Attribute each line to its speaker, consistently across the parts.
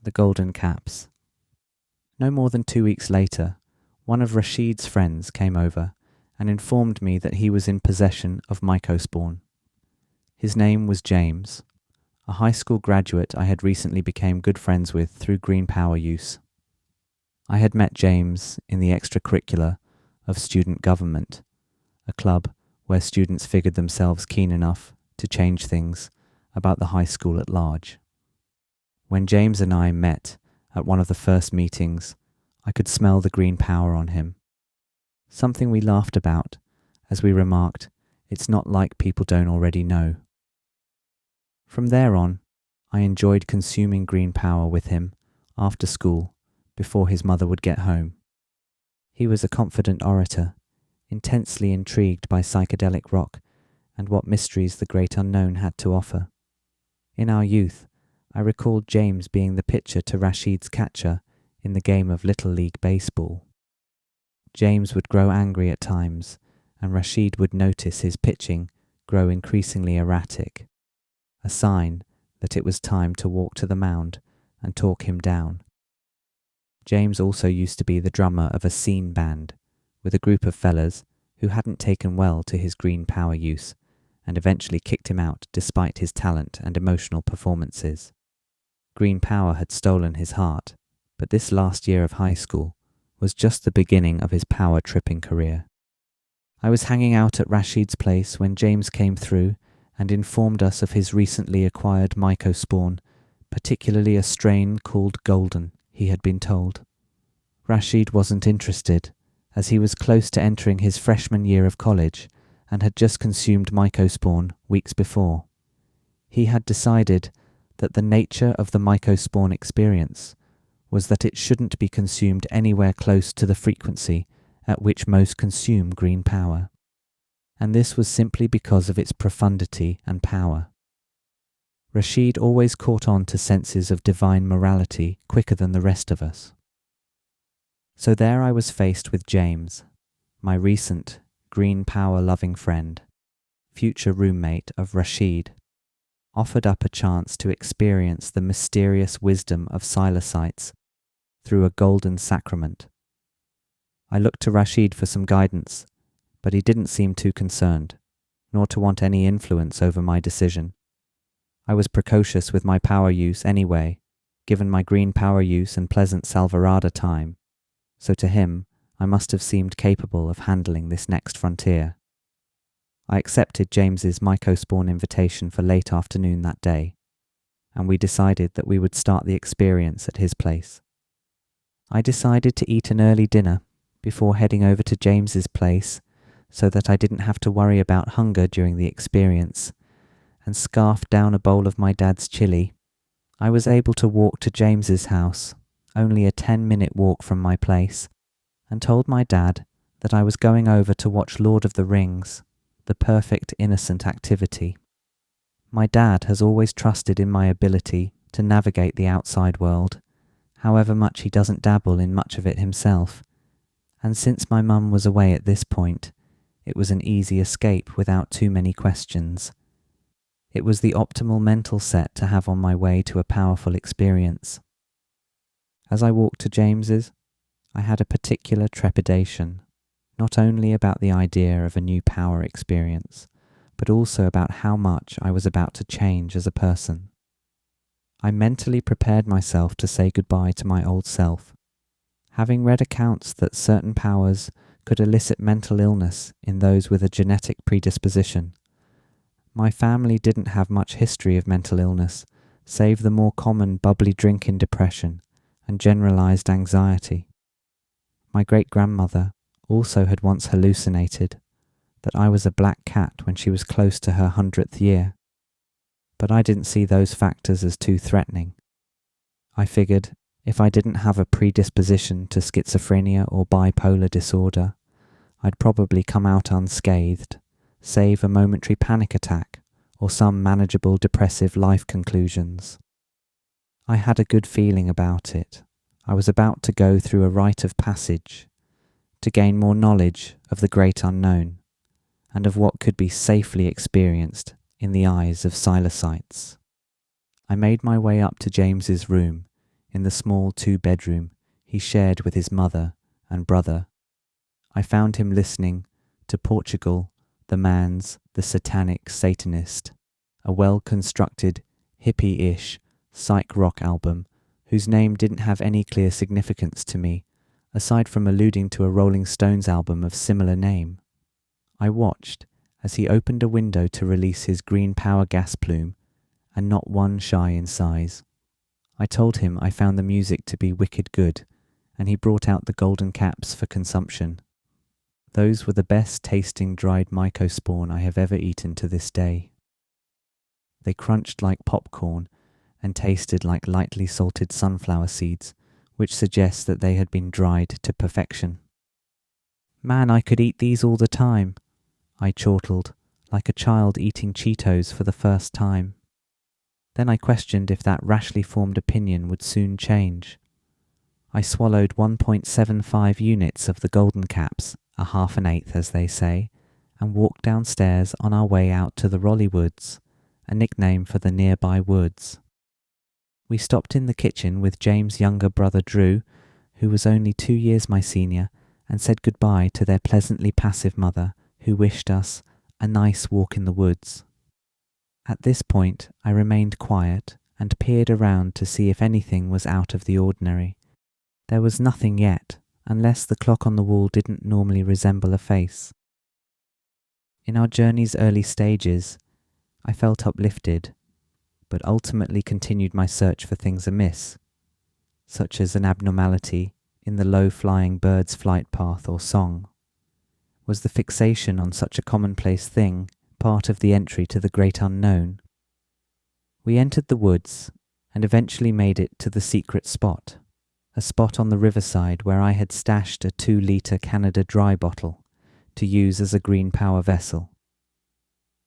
Speaker 1: the golden caps. No more than 2 weeks later, one of Rashid's friends came over and informed me that he was in possession of Mycospawn. His name was James, a high school graduate I had recently become good friends with through green power use. I had met James in the extracurricular of student government, a club where students figured themselves keen enough to change things about the high school at large. When James and I met at one of the first meetings, I could smell the green power on him. Something we laughed about as we remarked, "It's not like people don't already know." From there on, I enjoyed consuming green power with him after school before his mother would get home. He was a confident orator, intensely intrigued by psychedelic rock and what mysteries the great unknown had to offer. In our youth, I recalled James being the pitcher to Rashid's catcher in the game of Little League baseball. James would grow angry at times, and Rashid would notice his pitching grow increasingly erratic, a sign that it was time to walk to the mound and talk him down. James also used to be the drummer of a scene band with a group of fellas who hadn't taken well to his green power use and eventually kicked him out despite his talent and emotional performances. Green power had stolen his heart, but this last year of high school was just the beginning of his power-tripping career. I was hanging out at Rashid's place when James came through and informed us of his recently acquired Mycospawn, particularly a strain called Golden, he had been told. Rashid wasn't interested, as he was close to entering his freshman year of college and had just consumed Mycospawn weeks before. He had decided that the nature of the Mycospawn experience was that it shouldn't be consumed anywhere close to the frequency at which most consume green power, and this was simply because of its profundity and power. Rashid always caught on to senses of divine morality quicker than the rest of us. So there I was faced with James, my recent green power-loving friend, future roommate of Rashid, offered up a chance to experience the mysterious wisdom of Psilocytes through a golden sacrament. I looked to Rashid for some guidance, but he didn't seem too concerned, nor to want any influence over my decision. I was precocious with my power use anyway, given my green power use and pleasant Salvarada time, so to him I must have seemed capable of handling this next frontier. I accepted James's Mycospawn invitation for late afternoon that day, and we decided that we would start the experience at his place. I decided to eat an early dinner before heading over to James's place so that I didn't have to worry about hunger during the experience, and scarfed down a bowl of my dad's chili. I was able to walk to James's house, only a 10-minute walk from my place, and told my dad that I was going over to watch Lord of the Rings, the perfect innocent activity. My dad has always trusted in my ability to navigate the outside world, however much he doesn't dabble in much of it himself, and since my mum was away at this point, it was an easy escape without too many questions. It was the optimal mental set to have on my way to a powerful experience. As I walked to James's, I had a particular trepidation, not only about the idea of a new power experience, but also about how much I was about to change as a person. I mentally prepared myself to say goodbye to my old self, having read accounts that certain powers could elicit mental illness in those with a genetic predisposition. My family didn't have much history of mental illness, save the more common bubbly drinking depression and generalized anxiety. My great-grandmother also had once hallucinated that I was a black cat when she was close to her 100th year, but I didn't see those factors as too threatening. I figured if I didn't have a predisposition to schizophrenia or bipolar disorder, I'd probably come out unscathed, save a momentary panic attack or some manageable depressive life conclusions. I had a good feeling about it. I was about to go through a rite of passage, to gain more knowledge of the great unknown, and of what could be safely experienced in the eyes of Psilocytes. I made my way up to James's room in the small 2-bedroom he shared with his mother and brother. I found him listening to Portugal, the Man's the Satanic Satanist, a well-constructed, hippie-ish psych rock album whose name didn't have any clear significance to me, aside from alluding to a Rolling Stones album of similar name. I watched as he opened a window to release his green power gas plume, and not one shy in size. I told him I found the music to be wicked good, and he brought out the golden caps for consumption. Those were the best tasting dried Mycospawn I have ever eaten to this day. They crunched like popcorn and tasted like lightly salted sunflower seeds, which suggests that they had been dried to perfection. Man, I could eat these all the time, I chortled, like a child eating Cheetos for the first time. Then I questioned if that rashly formed opinion would soon change. I swallowed 1.75 units of the golden caps, a half an eighth as they say, and walked downstairs on our way out to the Rolly Woods, a nickname for the nearby woods. We stopped in the kitchen with James' younger brother Drew, who was only 2 years my senior, and said goodbye to their pleasantly passive mother, who wished us a nice walk in the woods. At this point I remained quiet and peered around to see if anything was out of the ordinary. There was nothing yet, unless the clock on the wall didn't normally resemble a face. In our journey's early stages, I felt uplifted, but ultimately continued my search for things amiss, such as an abnormality in the low-flying bird's flight path or song. Was the fixation on such a commonplace thing part of the entry to the great unknown? We entered the woods and eventually made it to the secret spot, a spot on the riverside where I had stashed a 2-litre Canada Dry bottle to use as a green power vessel.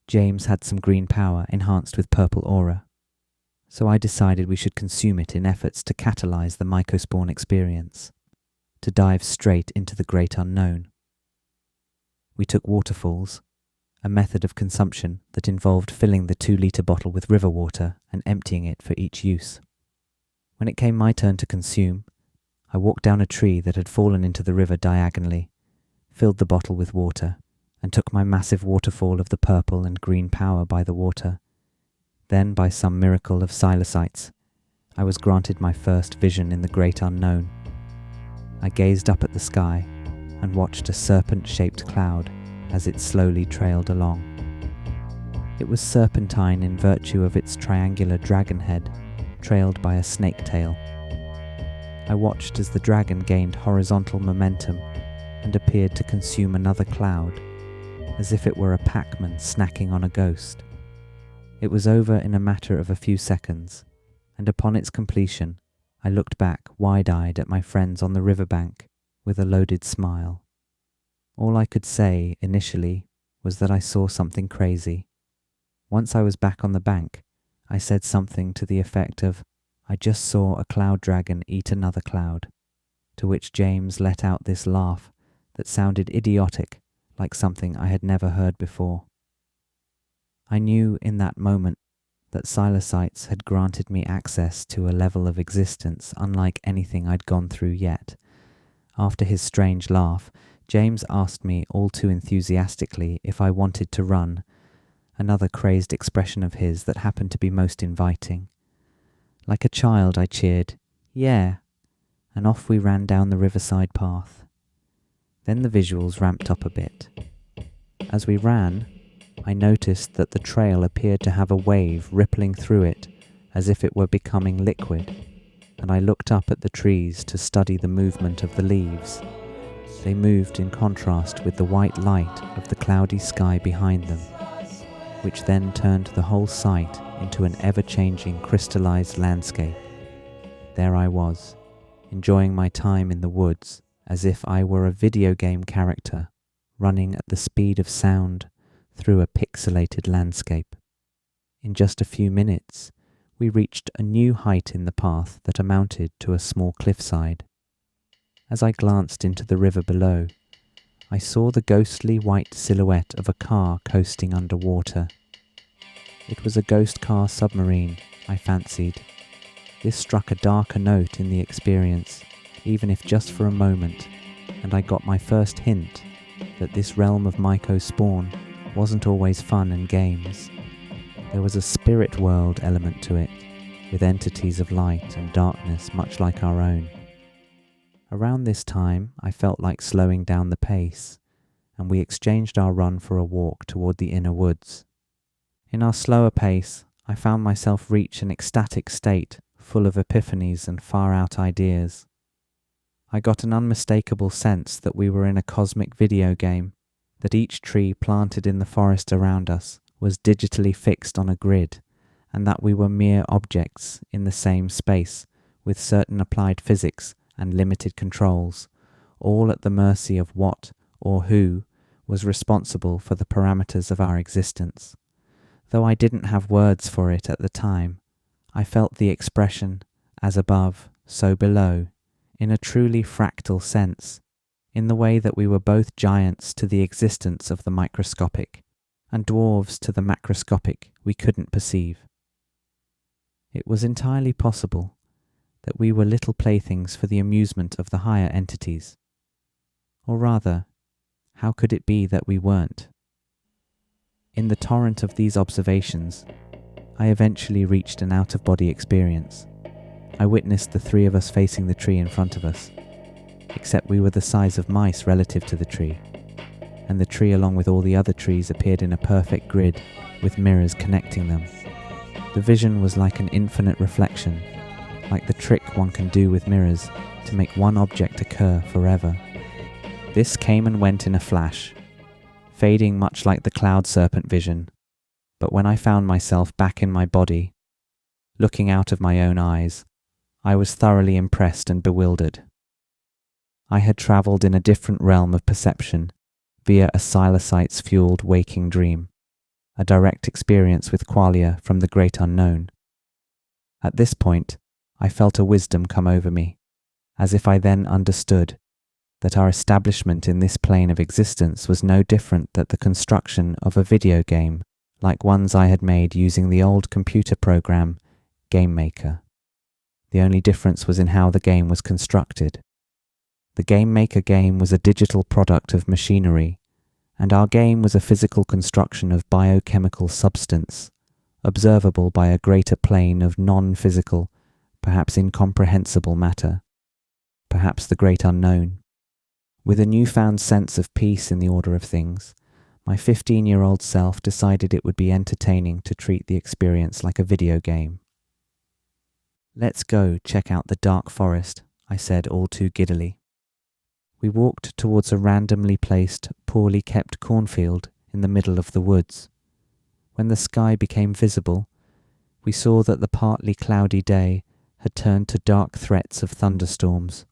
Speaker 1: James had some green power enhanced with purple aura, so I decided we should consume it in efforts to catalyse the Mycospawn experience, to dive straight into the great unknown. We took waterfalls, a method of consumption that involved filling the 2-litre bottle with river water and emptying it for each use. When it came my turn to consume, I walked down a tree that had fallen into the river diagonally, filled the bottle with water, and took my massive waterfall of the purple and green power by the water. Then, by some miracle of Psilocytes, I was granted my first vision in the great unknown. I gazed up at the sky and watched a serpent-shaped cloud as it slowly trailed along. It was serpentine in virtue of its triangular dragon head, trailed by a snake tail. I watched as the dragon gained horizontal momentum and appeared to consume another cloud, as if it were a Pac-Man snacking on a ghost. It was over in a matter of a few seconds, and upon its completion, I looked back wide-eyed at my friends on the riverbank with a loaded smile. All I could say initially was that I saw something crazy. Once I was back on the bank, I said something to the effect of, "I just saw a cloud dragon eat another cloud," to which James let out this laugh that sounded idiotic, like something I had never heard before. I knew in that moment that Psilocytes had granted me access to a level of existence unlike anything I'd gone through yet. After his strange laugh, James asked me all too enthusiastically if I wanted to run, another crazed expression of his that happened to be most inviting. Like a child I cheered, "Yeah," and off we ran down the riverside path. Then the visuals ramped up a bit. As we ran, I noticed that the trail appeared to have a wave rippling through it as if it were becoming liquid, and I looked up at the trees to study the movement of the leaves. They moved in contrast with the white light of the cloudy sky behind them, which then turned the whole sight into an ever-changing crystallized landscape. There I was, enjoying my time in the woods as if I were a video game character running at the speed of sound through a pixelated landscape. In just a few minutes, we reached a new height in the path that amounted to a small cliffside. As I glanced into the river below, I saw the ghostly white silhouette of a car coasting underwater. It was a ghost car submarine, I fancied, This struck a darker note in the experience, even if just for a moment, and I got my first hint that this realm of Mycospawn wasn't always fun and games. There was a spirit world element to it, with entities of light and darkness much like our own. Around this time, I felt like slowing down the pace, and we exchanged our run for a walk toward the inner woods. In our slower pace, I found myself reach an ecstatic state full of epiphanies and far-out ideas. I got an unmistakable sense that we were in a cosmic video game, that each tree planted in the forest around us was digitally fixed on a grid, and that we were mere objects in the same space, with certain applied physics and limited controls, all at the mercy of what or who was responsible for the parameters of our existence. Though I didn't have words for it at the time, I felt the expression, as above, so below, in a truly fractal sense, in the way that we were both giants to the existence of the microscopic, and dwarves to the macroscopic we couldn't perceive. It was entirely possible that we were little playthings for the amusement of the higher entities. Or rather, how could it be that we weren't? In the torrent of these observations, I eventually reached an out-of-body experience. I witnessed the three of us facing the tree in front of us, except we were the size of mice relative to the tree, and the tree along with all the other trees appeared in a perfect grid with mirrors connecting them. The vision was like an infinite reflection, like the trick one can do with mirrors to make one object occur forever. This came and went in a flash, fading much like the cloud serpent vision, but when I found myself back in my body, looking out of my own eyes, I was thoroughly impressed and bewildered. I had travelled in a different realm of perception via a Psilocytes-fueled waking dream, a direct experience with qualia from the great unknown. At this point, I felt a wisdom come over me, as if I then understood that our establishment in this plane of existence was no different than the construction of a video game, like ones I had made using the old computer program Game Maker. The only difference was in how the game was constructed. The Game Maker game was a digital product of machinery, and our game was a physical construction of biochemical substance, observable by a greater plane of non-physical, perhaps incomprehensible matter, perhaps the great unknown. With a newfound sense of peace in the order of things, my 15-year-old self decided it would be entertaining to treat the experience like a video game. "Let's go check out the dark forest," I said all too giddily. We walked towards a randomly placed, poorly kept cornfield in the middle of the woods. When the sky became visible, we saw that the partly cloudy day had turned to dark threats of thunderstorms.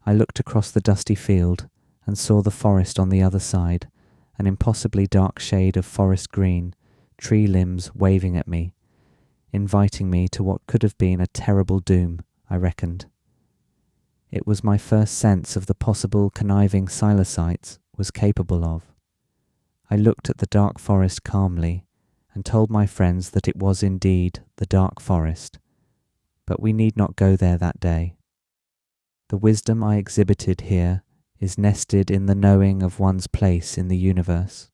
Speaker 1: I looked across the dusty field and saw the forest on the other side, an impossibly dark shade of forest green, tree limbs waving at me, inviting me to what could have been a terrible doom, I reckoned. It was my first sense of the possible conniving Psilocytes was capable of. I looked at the dark forest calmly and told my friends that it was indeed the dark forest, but we need not go there that day. The wisdom I exhibited here is nested in the knowing of one's place in the universe,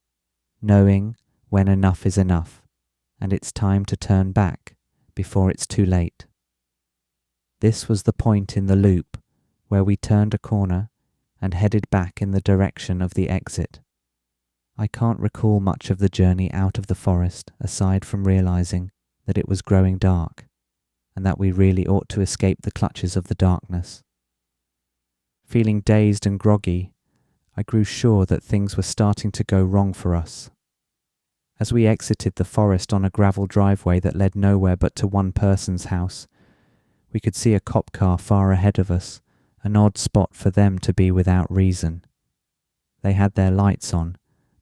Speaker 1: knowing when enough is enough, and it's time to turn back before it's too late. This was the point in the loop where we turned a corner and headed back in the direction of the exit. I can't recall much of the journey out of the forest aside from realizing that it was growing dark, and that we really ought to escape the clutches of the darkness. Feeling dazed and groggy, I grew sure that things were starting to go wrong for us. As we exited the forest on a gravel driveway that led nowhere but to one person's house, we could see a cop car far ahead of us, an odd spot for them to be without reason. They had their lights on,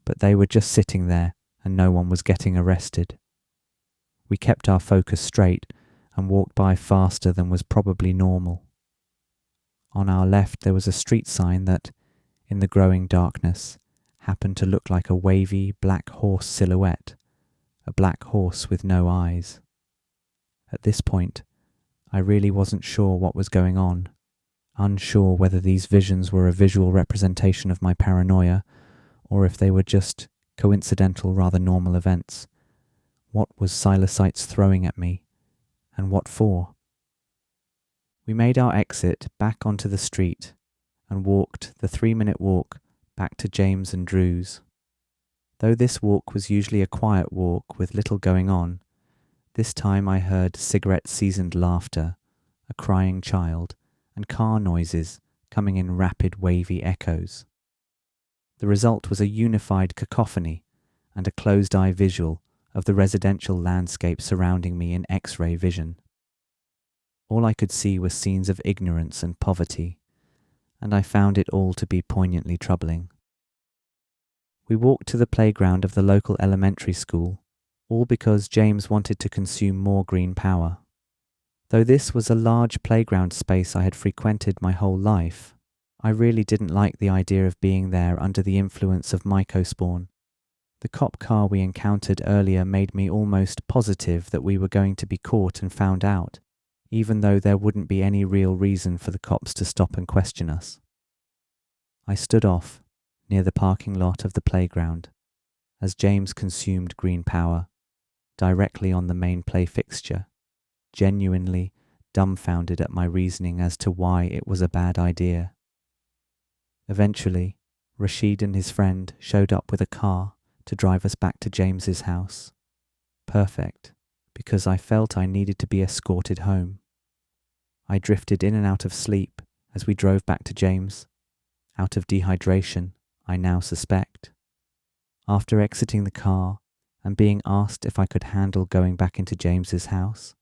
Speaker 1: but they were just sitting there and no one was getting arrested. We kept our focus straight and walked by faster than was probably normal. On our left there was a street sign that, in the growing darkness, happened to look like a wavy black horse silhouette, a black horse with no eyes. At this point, I really wasn't sure what was going on, unsure whether these visions were a visual representation of my paranoia, or if they were just coincidental, rather normal events. What was Psilocytes throwing at me, and what for? We made our exit back onto the street and walked the 3-minute walk back to James and Drew's. Though this walk was usually a quiet walk with little going on, this time I heard cigarette-seasoned laughter, a crying child, and car noises coming in rapid wavy echoes. The result was a unified cacophony and a closed-eye visual of the residential landscape surrounding me in X-ray vision. All I could see were scenes of ignorance and poverty, and I found it all to be poignantly troubling. We walked to the playground of the local elementary school, all because James wanted to consume more green power. Though this was a large playground space I had frequented my whole life, I really didn't like the idea of being there under the influence of Mycospawn. The cop car we encountered earlier made me almost positive that we were going to be caught and found out, even though there wouldn't be any real reason for the cops to stop and question us. I stood off, near the parking lot of the playground, as James consumed green power, directly on the main play fixture, genuinely dumbfounded at my reasoning as to why it was a bad idea. Eventually, Rashid and his friend showed up with a car to drive us back to James's house. Perfect, because I felt I needed to be escorted home. I drifted in and out of sleep as we drove back to James, out of dehydration, I now suspect. After exiting the car and being asked if I could handle going back into James's house,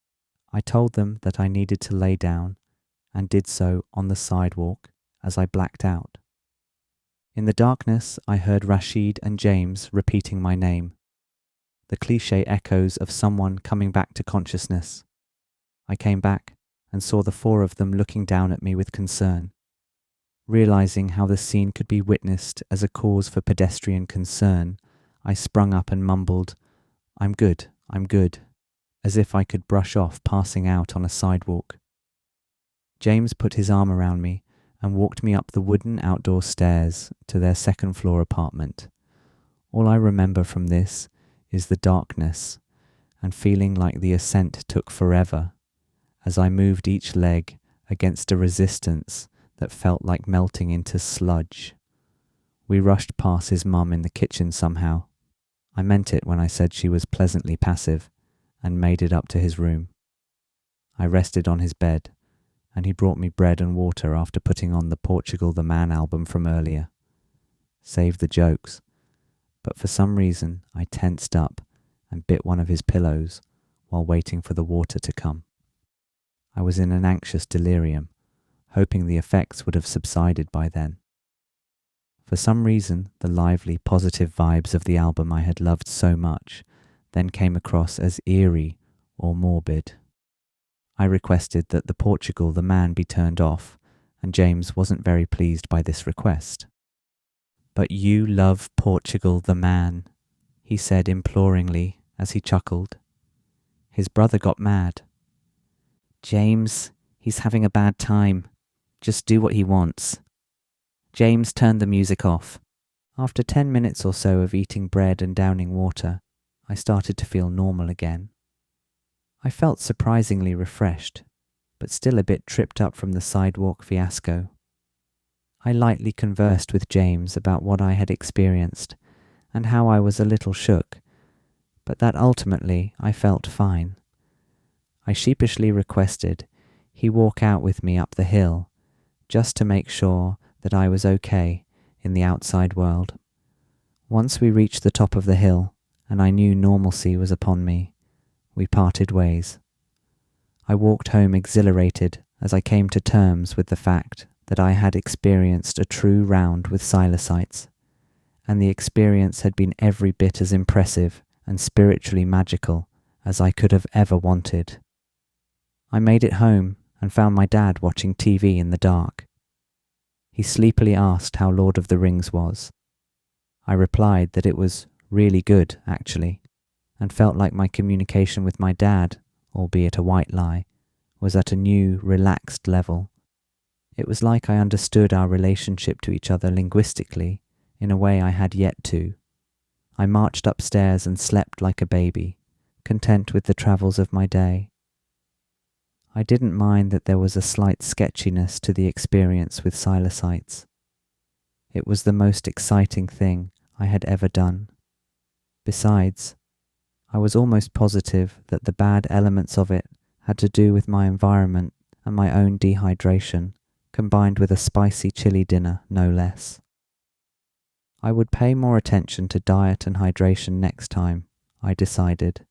Speaker 1: I told them that I needed to lay down and did so on the sidewalk as I blacked out. In the darkness, I heard Rashid and James repeating my name, the cliché echoes of someone coming back to consciousness. I came back and saw the four of them looking down at me with concern. Realizing how the scene could be witnessed as a cause for pedestrian concern, I sprung up and mumbled, I'm good, as if I could brush off passing out on a sidewalk. James put his arm around me and walked me up the wooden outdoor stairs to their second-floor apartment. All I remember from this is the darkness and feeling like the ascent took forever as I moved each leg against a resistance that felt like melting into sludge. We rushed past his mum in the kitchen somehow. I meant it when I said she was pleasantly passive, and made it up to his room. I rested on his bed, and he brought me bread and water after putting on the Portugal the Man album from earlier. Save the jokes, but for some reason I tensed up and bit one of his pillows while waiting for the water to come. I was in an anxious delirium, hoping the effects would have subsided by then. For some reason, the lively, positive vibes of the album I had loved so much then came across as eerie or morbid. I requested that the Portugal the Man be turned off, and James wasn't very pleased by this request. But you love Portugal the Man, he said imploringly as he chuckled. His brother got mad. James, he's having a bad time. Just do what he wants. James turned the music off. After 10 minutes or so of eating bread and downing water, I started to feel normal again. I felt surprisingly refreshed, but still a bit tripped up from the sidewalk fiasco. I lightly conversed with James about what I had experienced and how I was a little shook, but that ultimately I felt fine. I sheepishly requested he walk out with me up the hill, just to make sure that I was okay in the outside world. Once we reached the top of the hill, and I knew normalcy was upon me, we parted ways. I walked home exhilarated as I came to terms with the fact that I had experienced a true round with Psilocytes, and the experience had been every bit as impressive and spiritually magical as I could have ever wanted. I made it home and found my dad watching TV in the dark. He sleepily asked how Lord of the Rings was. I replied that it was really good, actually, and felt like my communication with my dad, albeit a white lie, was at a new, relaxed level. It was like I understood our relationship to each other linguistically in a way I had yet to. I marched upstairs and slept like a baby, content with the travels of my day. I didn't mind that there was a slight sketchiness to the experience with Psilocytes. It was the most exciting thing I had ever done. Besides, I was almost positive that the bad elements of it had to do with my environment and my own dehydration, combined with a spicy chili dinner, no less. I would pay more attention to diet and hydration next time, I decided.